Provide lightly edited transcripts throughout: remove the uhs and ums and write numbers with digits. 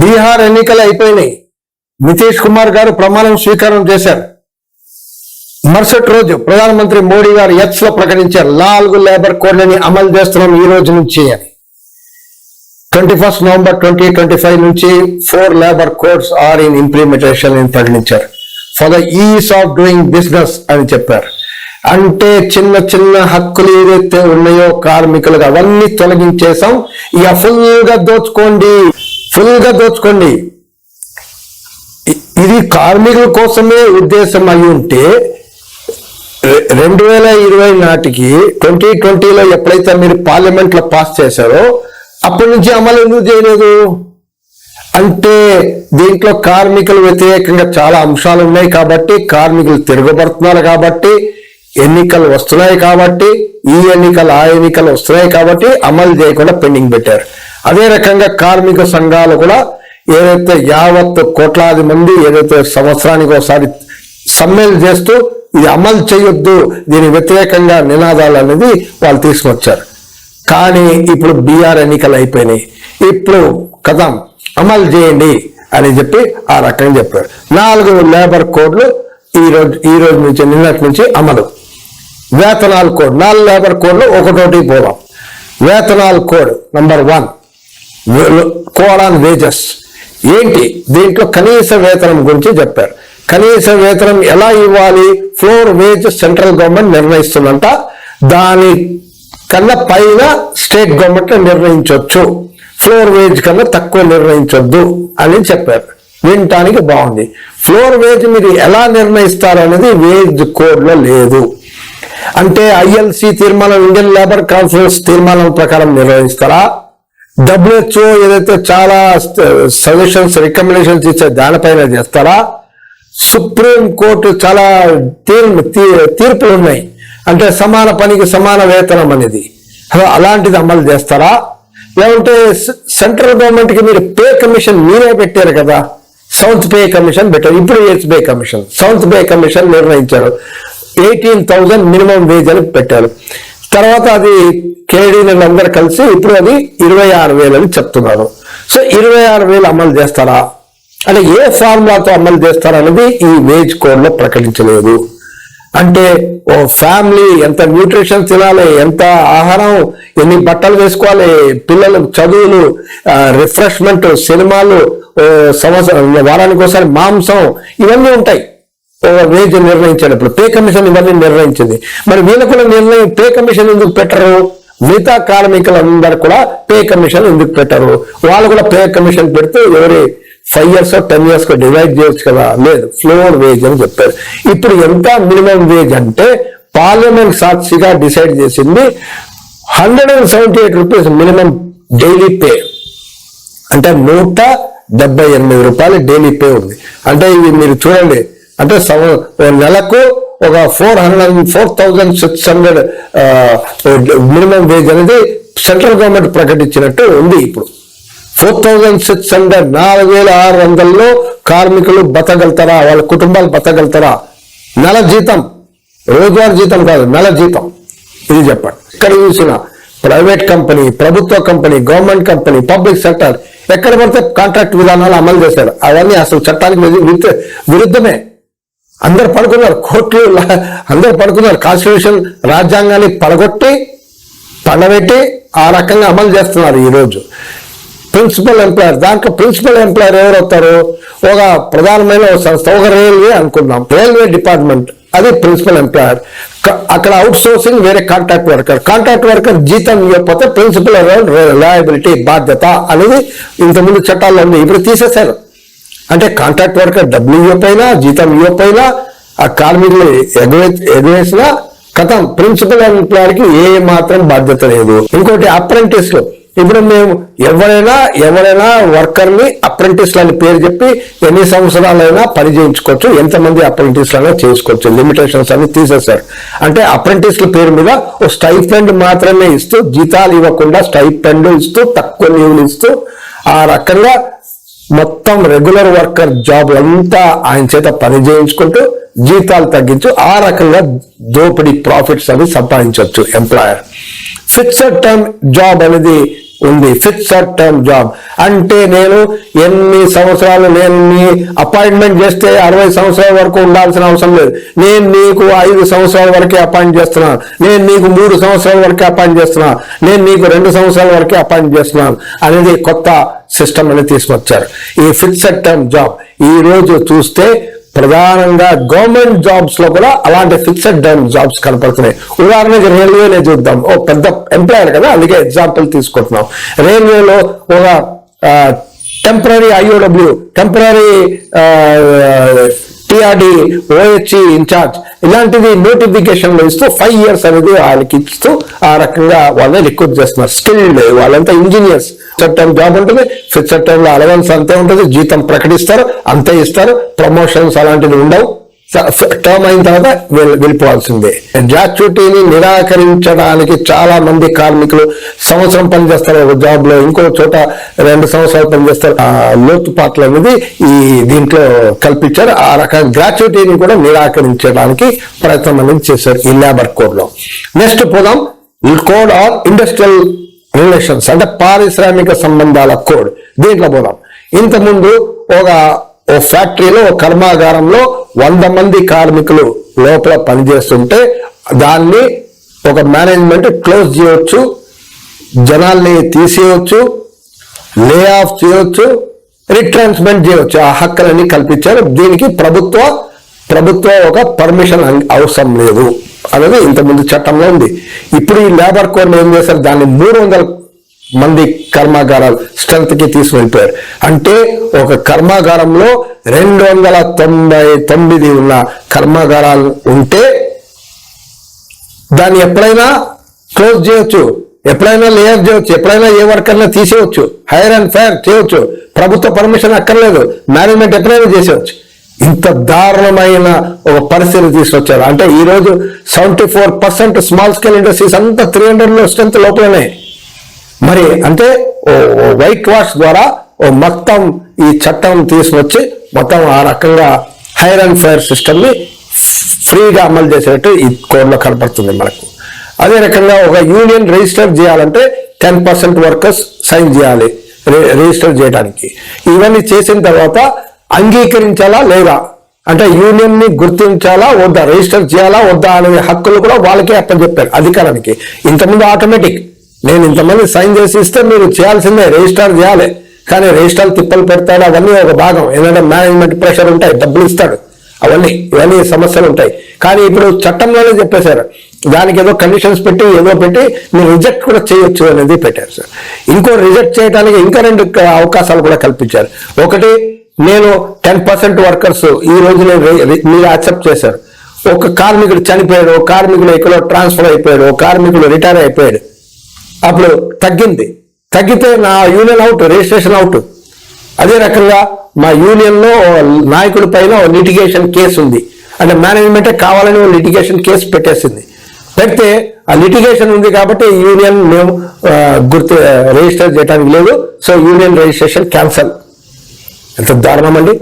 బీహార్ ఎన్నికలు అయిపోయినాయి. నితీష్ కుమార్ గారు ప్రమాణం స్వీకారం చేశారు. మరుసటి రోజు ప్రధానమంత్రి మోడీ గారు ఎక్స్ లో ప్రకటించారు 4 లేబర్ కోడ్లని అమలు చేస్తున్నాం ఈ రోజు నుంచి అని. 21 నవంబర్ 2025 నుంచి 4 labour codes are in implementation అని ప్రకటించారు. For the ease of doing business అని చెప్పారు. అంటే చిన్న చిన్న హక్కులు ఏదైతే ఉన్నాయో కార్మికులుగా అవన్నీ తొలగించేసాం. ఇక ఫుల్ గా దోచుకోండి. ఇది కార్మికుల కోసమే ఉద్దేశం అయి ఉంటే 2020 నాటికి 2020లో ఎప్పుడైతే మీరు పార్లమెంట్ లో పాస్ చేశారో అప్పటి నుంచి అమలు ఎందుకు చేయలేదు? అంటే దీంట్లో కార్మికుల వ్యతిరేకంగా చాలా అంశాలు ఉన్నాయి కాబట్టి, కార్మికులు తిరగబడుతున్నారు కాబట్టి, ఎన్నికలు వస్తున్నాయి కాబట్టి, ఈ ఎన్నికలు ఆ ఎన్నికలు వస్తున్నాయి కాబట్టి అమలు చేయకుండా పెండింగ్ పెట్టారు. అదే రకంగా కార్మిక సంఘాలు కూడా ఏదైతే యావత్ కోట్లాది మంది ఏదైతే సంవత్సరానికి ఒకసారి సమ్మెలు చేస్తూ ఇది అమలు చేయొద్దు, దీని వ్యతిరేకంగా నినాదాలు అనేది వాళ్ళు తీసుకొచ్చారు. కానీ ఇప్పుడు బీహార్ ఎన్నికలు అయిపోయినాయి. ఇప్పుడు కథం అమలు చేయండి అని చెప్పి ఆ రకంగా చెప్పారు. 4 లేబర్ కోడ్లు ఈ రోజు నుంచి నిన్నటి నుంచి అమలు. వేతనాల కోడ్ 4 లేబర్ కోడ్లు ఒకటోటి పోదాం. వేతనాల code number 1 code on wages. ఏంటి దీంట్లో కనీస వేతనం గురించి చెప్పారు. కనీస వేతనం ఎలా ఇవ్వాలి? ఫ్లోర్ వేజ్ సెంట్రల్ గవర్నమెంట్ నిర్ణయిస్తుందంట. దాని కన్నా పైన స్టేట్ గవర్నమెంట్ నిర్ణయించవచ్చు, ఫ్లోర్ వేజ్ కన్నా తక్కువ నిర్ణయించొద్దు అని చెప్పారు. వినటానికి బాగుంది. ఫ్లోర్ వేజ్ మీరు ఎలా నిర్ణయిస్తారు అనేది వేజ్ కోడ్ లో లేదు. అంటే ఐఎల్సి తీర్మానం, ఇండియన్ లేబర్ కాన్ఫరెన్స్ తీర్మానం ప్రకారం నిర్వహిస్తారా? WHO ఏదైతే చాలా సజెషన్స్ రికమెండేషన్స్ ఇచ్చే దానిపైన చేస్తారా? సుప్రీం కోర్టు చాలా తీర్పులు ఉన్నాయి. అంటే సమాన పనికి సమాన వేతనం అనేది అలాంటిది అమలు చేస్తారా? లేకుంటే సెంట్రల్ గవర్నమెంట్ కి మీరు పే కమిషన్ మీరే పెట్టారు కదా, సౌత్ పే కమిషన్ పెట్టారు. ఇప్పుడు eighth pay commission, south pay commission నిర్ణయించారు. 18,000 మినిమం వేజ్ అని పెట్టారు. తర్వాత అది కేడీలు అందరూ కలిసి ఇప్పుడు అది 26,000 అని చెప్తున్నారు. సో 26,000 అమలు చేస్తారా? అంటే ఏ ఫార్ములాతో అమలు చేస్తారనేది ఈ వేజ్ కోడ్ లో ప్రకటించలేదు. అంటే ఓ ఫ్యామిలీ ఎంత న్యూట్రిషన్ తినాలి, ఎంత ఆహారం, ఎన్ని బట్టలు వేసుకోవాలి, పిల్లలు చదువులు, రిఫ్రెష్మెంట్, సినిమాలు, వారానికి ఒకసారి మాంసం, ఇవన్నీ ఉంటాయి వేజ్ నిర్ణయించేటప్పుడు. పే కమిషన్ ఇవన్నీ నిర్ణయించింది. మరి వీళ్ళకు కూడా పే కమిషన్ ఎందుకు పెట్టరు? మిగతా కార్మికులందరూ కూడా పే కమిషన్ ఎందుకు పెట్టరు? వాళ్ళు కూడా పే కమిషన్ పెడితే ఎవరి 5 years 10 years డివైడ్ చేయొచ్చు కదా. లేదు, ఫ్లోర్ వేజ్ అని చెప్పారు. ఇప్పుడు ఎంత మినిమం వేజ్ అంటే పార్లమెంట్ సాక్షిగా డిసైడ్ చేసింది 178 రూపీస్ మినిమం డైలీ పే. అంటే 178 రూపాయలు డైలీ పే ఉంది. అంటే ఇది మీరు చూడండి, అంటే నెలకు ఒక 4,600 మినిమం వేజ్ అనేది సెంట్రల్ గవర్నమెంట్ ప్రకటించినట్టు ఉంది. ఇప్పుడు 4,600 4,600లో కార్మికులు బతకగలుగుతారా? వాళ్ళ కుటుంబాలు బతకగలుగుతారా? నెల జీతం, రోజువారీ జీతం కాదు, నెల జీతం. ఇది చెప్పండి. ఇక్కడ చూసిన ప్రైవేట్ కంపెనీ, ప్రభుత్వ company, government company, public sector ఎక్కడ పడితే కాంట్రాక్ట్ విధానాలు అమలు చేశారు. అవన్నీ అసలు చట్టానికి విరుద్ధమే. అందరు పడుకున్నారు, కోర్టులు అందరు పడుకున్నారు. కాన్స్టిట్యూషన్ రాజ్యాంగాన్ని పడబెట్టి ఆ రకంగా అమలు చేస్తున్నారు ఈరోజు. ప్రిన్సిపల్ ఎంప్లాయర్, దాంట్లో ప్రిన్సిపల్ ఎంప్లాయర్ ఎవరు అవుతారు? ఒక ప్రధానమైన సంస్థ, ఒక రైల్వే అనుకుందాం, రైల్వే డిపార్ట్మెంట్, అది ప్రిన్సిపల్ ఎంప్లాయర్. అక్కడ అవుట్ సోర్సింగ్ వేరే కాంట్రాక్ట్ వర్కర్ జీతం ఇవ్వకపోతే ప్రిన్సిపల్ లయబిలిటీ, బాధ్యత అనేది ఇంతకుముందు చట్టాల్లో ఉంది. ఇప్పుడు తీసేశారు. అంటే కాంట్రాక్ట్ వర్కర్ డబ్బులు ఇవ్వకపోయినా, జీతం ఇవ్వకపోయినా, ఆ కార్మికులు ఎగవేసినా కథం ప్రిన్సిపల్ ఎంప్లాయర్కి ఏ మాత్రం బాధ్యత లేదు. ఇంకోటి అప్రెంటిస్లు. ఇప్పుడు మేము ఎవరైనా వర్కర్ని అప్రెంటిస్లు అని పేరు చెప్పి ఎన్ని సంవత్సరాలైనా పని చేయించుకోవచ్చు, ఎంతమంది అప్రెంటిస్లైనా చేసుకోవచ్చు. లిమిటేషన్స్ అన్ని తీసేశారు. అంటే అప్రెంటిస్ల పేరు మీద ఓ స్టైఫెండ్ మాత్రమే ఇస్తూ, జీతాలు ఇవ్వకుండా స్టైఫెండ్ ఇస్తూ, తక్కువ లీవ్లు ఇస్తూ, ఆ రకంగా మొత్తం రెగ్యులర్ వర్కర్ జాబ్ అంతా ఆయన చేత పని చేయించుకుంటూ జీతాలు తగ్గించు, ఆ రకంగా దోపిడీ ప్రాఫిట్స్ అని సంపాదించవచ్చు ఎంప్లాయర్. ఫిక్స్డ్ టర్మ్ జాబ్ అనేది ఉంది. ఫిక్స్డ్ టర్మ్ జాబ్ అంటే నేను ఎన్ని సంవత్సరాలు నేను నీ అపాయింట్మెంట్ చేస్తే 60 సంవత్సరాల వరకు ఉండాల్సిన అవసరం లేదు. నేను నీకు 5 సంవత్సరాల వరకే అపాయింట్ చేస్తున్నాను, నేను నీకు 3 సంవత్సరాల వరకే అపాయింట్ చేస్తున్నాను, నేను నీకు 2 సంవత్సరాల వరకే అపాయింట్ చేస్తున్నాను అనేది కొత్త సిస్టమ్ అనేది తీసుకొచ్చారు. ఈ ఫిక్స్డ్ టర్మ్ జాబ్ ఈ రోజు చూస్తే ప్రధానంగా గవర్నమెంట్ జాబ్స్ లో కూడా అలాంటి ఫిక్స్డ్ టర్మ్ జాబ్స్ కనపడుతున్నాయి. ఉదాహరణకి రైల్వేనే చూద్దాం. ఓ పెద్ద ఎంప్లాయర్ కదా, అందుకే ఎగ్జాంపుల్ తీసుకుంటున్నాం. రైల్వేలో ఒక temporary IOW, temporary TRD, OHE incharge ఇలాంటివి నోటిఫికేషన్లు ఇస్తూ 5 years అనేది వాళ్ళకి ఇస్తూ ఆ రకంగా వాళ్ళని రిక్రూట్ చేస్తున్నారు. స్కిల్డ్ వాళ్ళంతా ఇంజనీర్స్. ఫిక్స్డ్ టర్మ్ జాబ్ ఉంటుంది, ఫిక్స్డ్ టర్మ్ లో అలవెన్స్ అంతే ఉంటుంది, జీతం ప్రకటిస్తారు, అంతే ఇస్తారు, ప్రమోషన్స్ అలాంటివి ఉండవు. టర్మ్ అయిన తర్వాత వెళ్ళిపోవాల్సిందే. గ్రాట్యుటీని నిరాకరించడానికి చాలా మంది కార్మికులు సంవత్సరం పనిచేస్తారు ఒక జాబ్ లో, ఇంకో చోట 2 సంవత్సరాలు పనిచేస్తారు. లోతుపాట్లు అనేది ఈ దీంట్లో కల్పించారు. ఆ రకంగా గ్రాట్యుటీని కూడా నిరాకరించడానికి ప్రయత్నం అనేది చేశారు ఈ లేబర్ కోడ్ లో. నెక్స్ట్ పోదాం, కోడ్ ఆన్ ఇండస్ట్రియల్ రిలేషన్స్ అంటే పారిశ్రామిక సంబంధాల కోడ్. దీంట్లో పోదాం. ఇంతకుముందు ఓ ఫ్యాక్టరీలో, ఓ కర్మాగారంలో 100 మంది కార్మికులు లోపల పనిచేస్తుంటే దాన్ని ఒక మేనేజ్మెంట్ క్లోజ్ చేయవచ్చు, జనాల్ని తీసేయవచ్చు, లే ఆఫ్ చేయవచ్చు, రిట్రాన్స్మెంట్ చేయవచ్చు. ఆ హక్కులన్నీ కల్పించారు. దీనికి ప్రభుత్వ ఒక పర్మిషన్ అవసరం లేదు అనేది ఇంతకుముందు చట్టంలో ఉంది. ఇప్పుడు ఈ లేబర్ కోడ్ ఏం చేశారు, దాన్ని 300 మంది కర్మాగారాలు స్ట్రెంత్ కి తీసుకెళ్ళిపోయారు. అంటే ఒక కర్మాగారంలో 299 ఉన్న కర్మాగారాలు ఉంటే దాన్ని ఎప్పుడైనా క్లోజ్ చేయొచ్చు, ఎప్పుడైనా లేయర్ చేయొచ్చు, ఎప్పుడైనా ఏ వర్కర్నా తీసేయచ్చు, హైర్ అండ్ ఫైర్ చేయొచ్చు. ప్రభుత్వ పర్మిషన్ అక్కర్లేదు, మేనేజ్మెంట్ ఎప్పుడైనా చేసేవచ్చు. ఇంత దారుణమైన ఒక పరిస్థితి తీసుకొచ్చారు. అంటే ఈ రోజు 74% స్మాల్ స్కేల్ ఇండస్ట్రీస్ అంతా 300 స్ట్రెంత్ లోపలనే. మరి అంటే వైట్ వాష్ ద్వారా మొత్తం ఈ చట్టం తీసుకొచ్చి మొత్తం ఆ రకంగా హైర్ అండ్ ఫైర్ సిస్టమ్ ని ఫ్రీగా అమలు చేసేటట్టు ఈ కోడ్లో కనపడుతుంది మనకు. అదే రకంగా ఒక యూనియన్ రిజిస్టర్ చేయాలంటే 10% వర్కర్స్ సైన్ చేయాలి రిజిస్టర్ చేయడానికి. ఇవన్నీ చేసిన తర్వాత అంగీకరించాలా లేదా అంటే యూనియన్ ని గుర్తించాలా వద్దా, రిజిస్టర్ చేయాలా వద్దా అనే హక్కులు కూడా వాళ్ళకే అప్పచెప్పారు అధికారానికి. ఇంతకుముందు ఆటోమేటిక్ నేను ఇంతమంది సైన్ చేసి ఇస్తే మీరు చేయాల్సిందే, రిజిస్టర్ చేయాలి. కానీ రిజిస్టర్ తిప్పలు పెడతాడు, అవన్నీ ఒక భాగం. ఏంటంటే మేనేజ్మెంట్ ప్రెషర్ ఉంటాయి, డబ్బులు ఇస్తాడు, ఇవన్నీ సమస్యలు ఉంటాయి. కానీ ఇప్పుడు చట్టంలోనే చెప్పేశారు, దానికి ఏదో కండిషన్స్ పెట్టి మీరు రిజెక్ట్ కూడా చేయొచ్చు అనేది పెట్టారు సార్. ఇంకో రిజెక్ట్ చేయడానికి ఇంకా 2 అవకాశాలు కూడా కల్పించారు. ఒకటి, నేను 10% వర్కర్స్ ఈ రోజు మీరు యాక్సెప్ట్ చేశారు. ఒక కార్మికుడు చనిపోయాడు, కార్మికుడు ఎక్కడో ట్రాన్స్ఫర్ అయిపోయాడు, కార్మికుడు రిటైర్ అయిపోయాడు, అప్పుడు తగ్గితే నా యూనియన్ అవుట్, రిజిస్ట్రేషన్ అవుట్. అదే రకంగా మా యూనియన్ లో నాయకుడి పైన లిటిగేషన్ కేసు ఉంది అంటే మేనేజ్మెంటే కావాలని లిటిగేషన్ కేసు పెడితే ఆ లిటిగేషన్ ఉంది కాబట్టి యూనియన్ మేము రిజిస్టర్ చేయడానికి లేదు, సో యూనియన్ రిజిస్ట్రేషన్ క్యాన్సల్. ఎంత దారుణం అండి.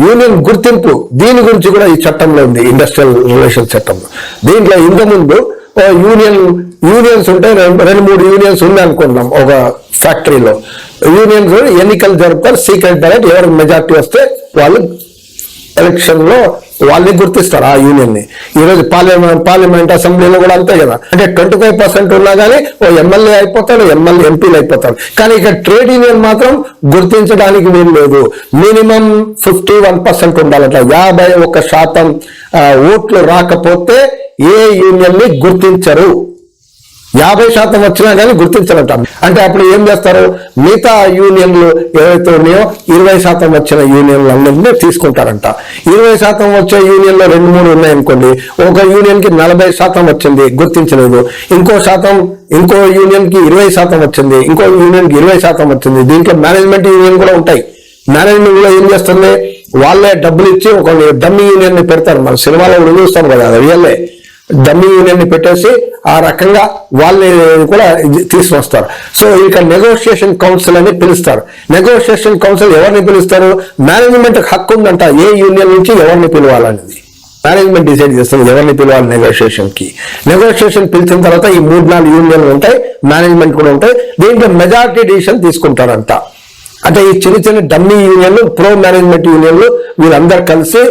యూనియన్ గుర్తింపు దీని గురించి కూడా ఈ చట్టంలో ఉంది, ఇండస్ట్రియల్ రిలేషన్ చట్టంలో. దీంట్లో ఇంతకుముందు యూనియన్స్ ఉంటే 2-3 యూనియన్స్ ఉంది అనుకుంటున్నాం. ఒక ఫ్యాక్టరీలో యూనియన్స్ ఎన్నికలు జరుపుతారు, సీక్రెట్ బ్యాలెట్, ఎవరికి మెజార్టీ వస్తే వాళ్ళు ఎలక్షన్ లో వాళ్ళని గుర్తిస్తారు ఆ యూనియన్ ని. ఈరోజు పార్లమెంట్ అసెంబ్లీలో కూడా అంతే కదా. అంటే 25% ఉన్నా కానీ ఓ ఎమ్మెల్యే అయిపోతాడు, ఎంపీలు అయిపోతారు. కానీ ఇక ట్రేడ్ యూనియన్ మాత్రం గుర్తించడానికి వీలు లేదు. మినిమం 51% ఉండాలట. 51% ఓట్లు రాకపోతే ఏ యూనియన్ ని గుర్తించరు. 50% వచ్చినా కానీ గుర్తించాలంట. అంటే అప్పుడు ఏం చేస్తారు, మిగతా యూనియన్లు ఏవైతే ఉన్నాయో 20% వచ్చిన యూనియన్లు అన్నింటినీ తీసుకుంటారంట. 20% వచ్చే యూనియన్లో 2-3 ఉన్నాయనుకోండి, ఒక యూనియన్ కి 40% వచ్చింది, గుర్తించలేదు. ఇంకో యూనియన్ కి 20% వచ్చింది, ఇంకో యూనియన్ కి 20% వచ్చింది. దీంట్లో మేనేజ్మెంట్ యూనియన్ కూడా ఉంటాయి. మేనేజ్మెంట్ కూడా ఏం చేస్తుంది, వాళ్ళే డబ్బులు ఇచ్చి ఒక డమ్మీ యూనియన్ ని పెడతారు. మన సినిమాలో చూస్తాం కదా, రియల్లే డమ్మీ యూనియన్ ని పెట్టేసి ఆ రకంగా వాళ్ళని కూడా తీసుకొస్తారు. సో ఇక నెగోషియేషన్ కౌన్సిల్ అని పిలుస్తారు. నెగోషియేషన్ కౌన్సిల్ ఎవరిని పిలుస్తారు, మేనేజ్మెంట్ హక్కు ఉందంట ఏ యూనియన్ నుంచి ఎవరిని పిలవాలనేది. మేనేజ్మెంట్ డిసైడ్ చేస్తుంది ఎవరిని పిలవాలి నెగోషియేషన్ కి. నెగోషియేషన్ పిలిచిన తర్వాత ఈ 3-4 యూనియన్లు ఉంటాయి, మేనేజ్మెంట్ కూడా ఉంటాయి. దీంట్లో మెజారిటీ డిసిషన్ తీసుకుంటారంట. అంటే ఈ చిన్న చిన్న డమ్మీ యూనియన్లు, ప్రో మేనేజ్మెంట్ యూనియన్లు వీళ్ళందరూ కలిసి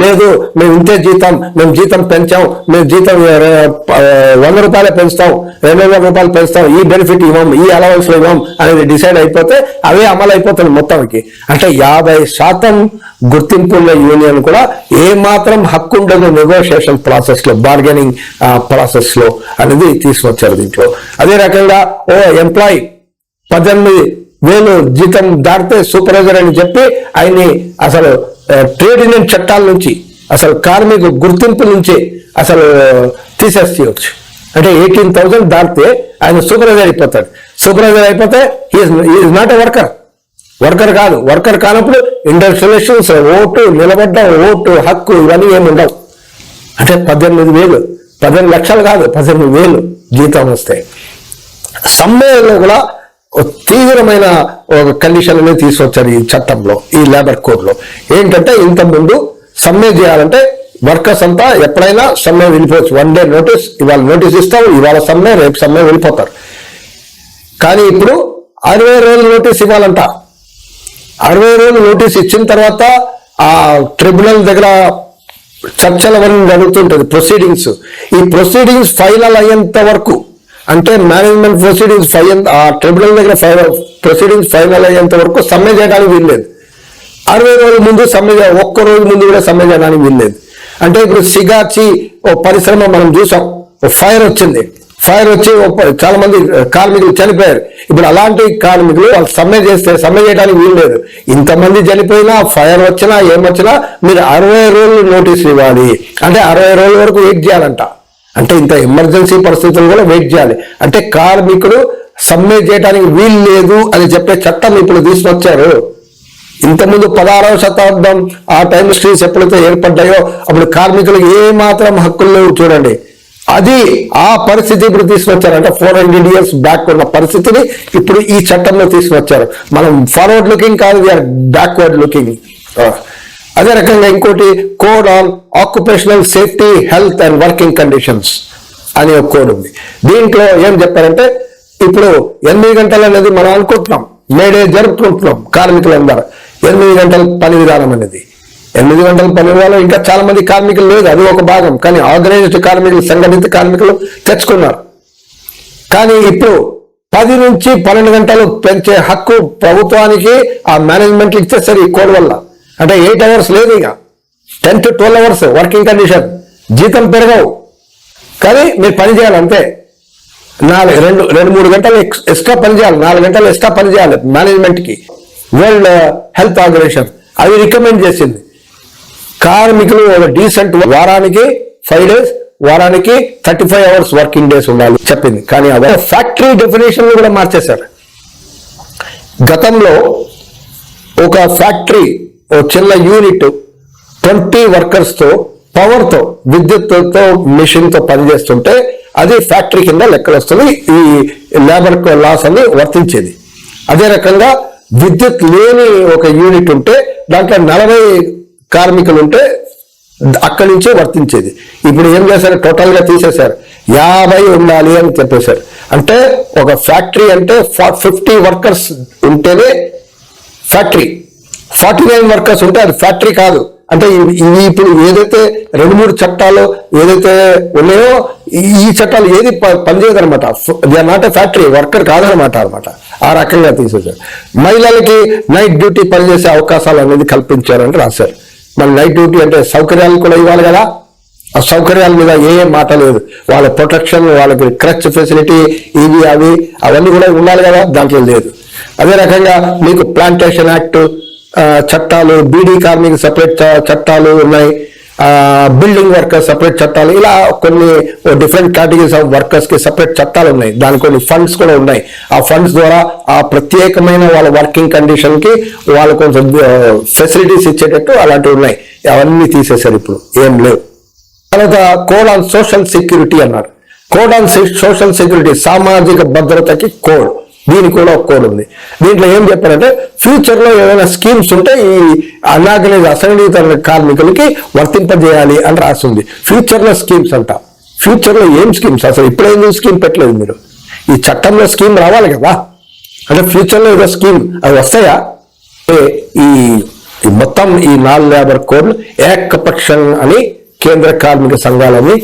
లేదు మేము ఇంతే జీతం, మేము జీతం పెంచాం, మేము జీతం 100 రూపాయలే పెంచుతాం, 200 రూపాయలు పెంచుతాం, ఈ బెనిఫిట్ ఇవ్వం, ఈ అలవెన్స్ ఇవ్వం అనేది డిసైడ్ అయిపోతే అవే అమలు అయిపోతుంది మొత్తానికి. అంటే 50% గుర్తింపున్న యూనియన్ కూడా ఏ మాత్రం హక్కు ఉండదు నెగోషియేషన్ ప్రాసెస్ లో, బార్గెనింగ్ ప్రాసెస్ లో అనేది తీసుకొచ్చారు దీంట్లో. అదే రకంగా ఎంప్లాయీ 18,000 జీతం దాటితే సూపర్వైజర్ అని చెప్పి ఆయన్ని అసలు ట్రేడ్ యూనియన్ చట్టాల నుంచి, అసలు కార్మిక గుర్తింపు నుంచి అసలు తీసేసేయచ్చు. అంటే 18,000 దాటితే ఆయన సూపర్వైజర్ అయిపోతాడు. సూపర్వైజర్ అయిపోతే ఈజ్ నాట్ ఎ వర్కర్ కాదు. వర్కర్ కానప్పుడు ఇండస్ట్రియలైజేషన్స్, ఓటు, నిలబడ్డ ఓటు హక్కు ఇవన్నీ ఏమి ఉండవు. అంటే 18,000, 18 లక్షలు కాదు, 18,000 జీతం వస్తాయి. సమ్మెలో కూడా తీవ్రమైన ఒక కండిషన్ అనేది తీసుకొచ్చారు ఈ చట్టంలో, ఈ లేబర్ కోడ్ లో. ఏంటంటే ఇంత ముందు సమ్మె చేయాలంటే వర్కర్స్ అంతా ఎప్పుడైనా సమ్మె వెళ్ళిపోవచ్చు. 1 డే నోటీస్, ఇవాళ నోటీస్ ఇస్తాం, ఇవాళ సమ్మె, రేపు సమ్మె వెళ్ళిపోతారు. కానీ ఇప్పుడు 60 రోజులు నోటీస్ ఇవ్వాలంట. 60 రోజులు నోటీస్ ఇచ్చిన తర్వాత ఆ ట్రిబ్యునల్ దగ్గర చర్చలు అవన్నీ జరుగుతుంటది, ప్రొసీడింగ్స్. ఈ ప్రొసీడింగ్స్ ఫైనల్ అయ్యేంత వరకు, అంటే మేనేజ్మెంట్ ప్రొసీడింగ్స్ ఆ ట్రిబ్యునల్ దగ్గర ప్రొసీడింగ్స్ ఫైనల్ అయ్యేంత వరకు సమ్మె చేయడానికి వీల్లేదు. 60 రోజుల ముందు సమ్మె, ఒక్క రోజు ముందు కూడా సమ్మె చేయడానికి వీల్లేదు. అంటే ఇప్పుడు సిగాచి ఓ పరిశ్రమ మనం చూసాం, ఫైర్ వచ్చింది, ఫైర్ వచ్చి చాలా మంది కార్మికులు చనిపోయారు. ఇప్పుడు అలాంటి కార్మికులు వాళ్ళు సమ్మె చేస్తే సమ్మె చేయడానికి వీల్లేదు. ఇంతమంది చనిపోయినా, ఫైర్ వచ్చినా, ఏమొచ్చినా మీరు 60 రోజులు నోటీసులు ఇవ్వాలి. అంటే 60 రోజుల వరకు వెయిట్ చేయాలంట. అంటే ఇంత ఎమర్జెన్సీ పరిస్థితులు కూడా వెయిట్ చేయాలి. అంటే కార్మికుడు సమ్మె చేయడానికి వీలు లేదు అని చెప్పే చట్టం ఇప్పుడు తీసుకొచ్చారు. ఇంతకుముందు 16వ శతాబ్దం ఆ టైం స్ట్రీస్ ఎప్పుడైతే ఏర్పడ్డాయో అప్పుడు కార్మికులకు ఏ మాత్రం హక్కులు లేవు చూడండి. అది ఆ పరిస్థితి ఇప్పుడు తీసుకొచ్చారు. అంటే 400 years బ్యాక్ ఉన్న పరిస్థితిని ఇప్పుడు ఈ చట్టంలో తీసుకొచ్చారు. మనం ఫార్వర్డ్ లుకింగ్ కాదు, వీఆర్ బ్యాక్వర్డ్ లుకింగ్. అదే రకంగా ఇంకోటి code on occupational safety, health and working conditions అనే ఒక కోడ్ ఉంది. దీంట్లో ఏం చెప్పారంటే ఇప్పుడు 8 గంటలు అనేది మనం అనుకుంటున్నాం, మేడే జరుపుకుంటున్నాం కార్మికులందరూ. 8 గంటల పని విధానం అనేది, 8 గంటల పని విధానం ఇంకా చాలా మంది కార్మికులు లేదు, అది ఒక భాగం. కానీ ఆర్గనైజ్డ్ కార్మికులు, సంఘటిత కార్మికులు తెచ్చుకున్నారు. కానీ ఇప్పుడు 10 నుంచి 12 గంటలు పెంచే హక్కు ప్రభుత్వానికి ఆ మేనేజ్మెంట్ ఇచ్చేస్తారు ఈ కోడ్ వల్ల. అంటే 8 hours లేదు, ఇక 10 to 12 hours వర్కింగ్ కండిషన్. జీతం పెరగవు కానీ మీరు పని చేయాలి అంతే. 2-3 గంటలు ఎక్స్ట్రా పని చేయాలి, 4 గంటలు ఎక్స్ట్రా పని చేయాలి. మేనేజ్మెంట్కి వరల్డ్ హెల్త్ ఆర్గనైజేషన్ అవి రికమెండ్ చేసింది. కార్మికులు ఒక డీసెంట్ వారానికి 5 days, వారానికి 35 hours వర్కింగ్ డేస్ ఉండాలి చెప్పింది. కానీ అదే ఫ్యాక్టరీ డెఫినేషన్ కూడా మార్చేశారు. గతంలో ఒక ఫ్యాక్టరీ, ఓ చిన్న యూనిట్ 20 workers-తో, పవర్తో, విద్యుత్తుతో, మిషన్తో పనిచేస్తుంటే అది ఫ్యాక్టరీ కింద లెక్కలు వస్తుంది. ఈ లేబర్ లాస్ అని వర్తించేది. అదే రకంగా విద్యుత్ లేని ఒక యూనిట్ ఉంటే దాంట్లో 40 కార్మికులు ఉంటే అక్కడి నుంచే వర్తించేది. ఇప్పుడు ఏం చేశారు, టోటల్ గా తీసేశారు, 50 ఉండాలి అని చెప్పేశారు. అంటే ఒక ఫ్యాక్టరీ అంటే 50 workers ఉంటేనే ఫ్యాక్టరీ, 49 workers ఉంటే అది ఫ్యాక్టరీ కాదు. అంటే ఇవి ఇప్పుడు ఏదైతే 2-3 చట్టాలు ఏదైతే ఉన్నాయో ఈ చట్టాలు ఏది పనిచేయదనమాట. They are not a factory, worker కాదనమాట. ఆ రకంగా తీసేశారు. మహిళలకి నైట్ డ్యూటీ పనిచేసే అవకాశాలు అనేది కల్పించారని రాశారు. మరి నైట్ డ్యూటీ అంటే సౌకర్యాలు కూడా ఇవ్వాలి కదా. ఆ సౌకర్యాల మీద ఏ మాట లేదు. వాళ్ళ ప్రొటెక్షన్, వాళ్ళకి క్రచ్ ఫెసిలిటీ, ఇవి అవి అవన్నీ కూడా ఉండాలి కదా, దాంట్లో లేదు. అదే రకంగా మీకు ప్లాంటేషన్ యాక్ట్ చట్టాలు, బీడీ కార్మిక సపరేట్ చట్టాలు ఉన్నాయి, బిల్డింగ్ వర్కర్స్ సపరేట్ చట్టాలు, ఇలా కొన్ని డిఫరెంట్ కేటగిరీస్ ఆఫ్ వర్కర్స్ కి సపరేట్ చట్టాలు ఉన్నాయి. దానికి కొన్ని ఫండ్స్ కూడా ఉన్నాయి. ఆ ఫండ్స్ ద్వారా ఆ ప్రత్యేకమైన వాళ్ళ వర్కింగ్ కండిషన్ కి వాళ్ళు కొంచెం ఫెసిలిటీస్ ఇచ్చేటట్టు అలాంటివి ఉన్నాయి. అవన్నీ తీసేశారు, ఇప్పుడు ఏం లేవు. తర్వాత కోడ్ ఆన్ సోషల్ సెక్యూరిటీ అన్నారు. కోడ్ ఆన్ సోషల్ సెక్యూరిటీ, సామాజిక భద్రతకి కోడ్. దీనికి కూడా ఒక కోడ్ ఉంది. దీంట్లో ఏం చెప్పారంటే ఫ్యూచర్ లో ఏదైనా స్కీమ్స్ ఉంటే ఈ అనార్గనైజ్ అసంఘటిత కార్మికులకి వర్తింపజేయాలి అని రాస్తుంది. ఫ్యూచర్ లో స్కీమ్స్ అంట. ఫ్యూచర్ లో ఏం స్కీమ్స్? అసలు ఇప్పుడేందుకు స్కీమ్ పెట్టలేదు మీరు? ఈ చట్టంలో స్కీమ్ రావాలి కదా. అంటే ఫ్యూచర్ లో ఏదో స్కీమ్ అవి వస్తాయా? ఈ మొత్తం ఈ 4 లేబర్ కోడ్లు ఏకపక్షం అని కేంద్ర కార్మిక సంఘాలని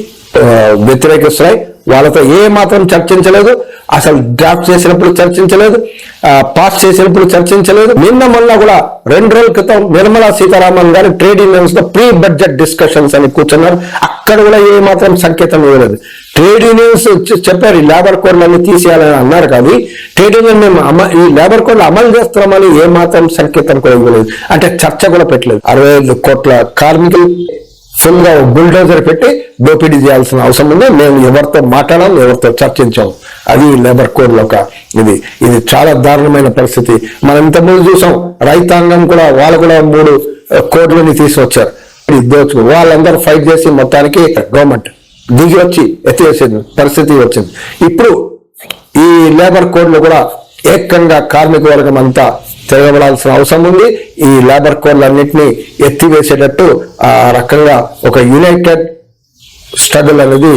వ్యతిరేకిస్తున్నాయి. వాళ్ళతో ఏ మాత్రం చర్చించలేదు. అసలు డ్రాఫ్ట్ చేసినప్పుడు చర్చించలేదు, పాస్ చేసినప్పుడు చర్చించలేదు. నిన్న మొన్న కూడా 2 రోజుల క్రితం నిర్మలా సీతారామన్ గారు ట్రేడ్ యూనియన్స్ తో ప్రీ బడ్జెట్ డిస్కషన్స్ అని కూర్చున్నారు. అక్కడ కూడా ఏ మాత్రం సంకేతం ఇవ్వలేదు. ట్రేడ్ యూనియన్స్ చెప్పారు ఈ లేబర్ కోడ్లన్నీ తీసేయాలని అన్నారు, కానీ ట్రేడ్ యూనియన్ మేము ఈ లేబర్ కోడ్లు అమలు చేస్తున్నామని ఏ మాత్రం సంకేతం కూడా ఇవ్వలేదు. అంటే చర్చ కూడా పెట్టలేదు. 65 కోట్ల కార్మికులు ఫుల్ గా బుల్డోజర్ పెట్టి దోపిడీ చేయాల్సిన అవసరం ఉంది. మేము ఎవరితో మాట్లాడాం, ఎవరితో చర్చించాం. అది లేబర్ కోడ్ లో ఇది చాలా దారుణమైన పరిస్థితి. మనం ఇంతకుముందు చూసాం, రైతాంగం కూడా వాళ్ళు కూడా 3 కోడ్లని తీసుకొచ్చారు. వాళ్ళందరూ ఫైట్ చేసి మొత్తానికి గవర్నమెంట్ దిగి వచ్చి ఎత్తివేసిన పరిస్థితి వచ్చింది. ఇప్పుడు ఈ లేబర్ కోడ్లు కూడా ఏకంగా కార్మిక వర్గం అంతా తిరగబడాల్సిన అవసరం ఉంది. ఈ లేబర్ కోడ్లన్నింటినీ ఎత్తివేసేటట్టు ఆ రకంగా ఒక యునైటెడ్ స్ట్రగుల్ అనేది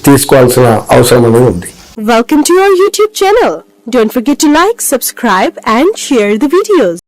తీసుకోవాల్సిన అవసరం అనేది ఉంది. Welcome to our YouTube channel. Don't forget to like, subscribe and share the videos.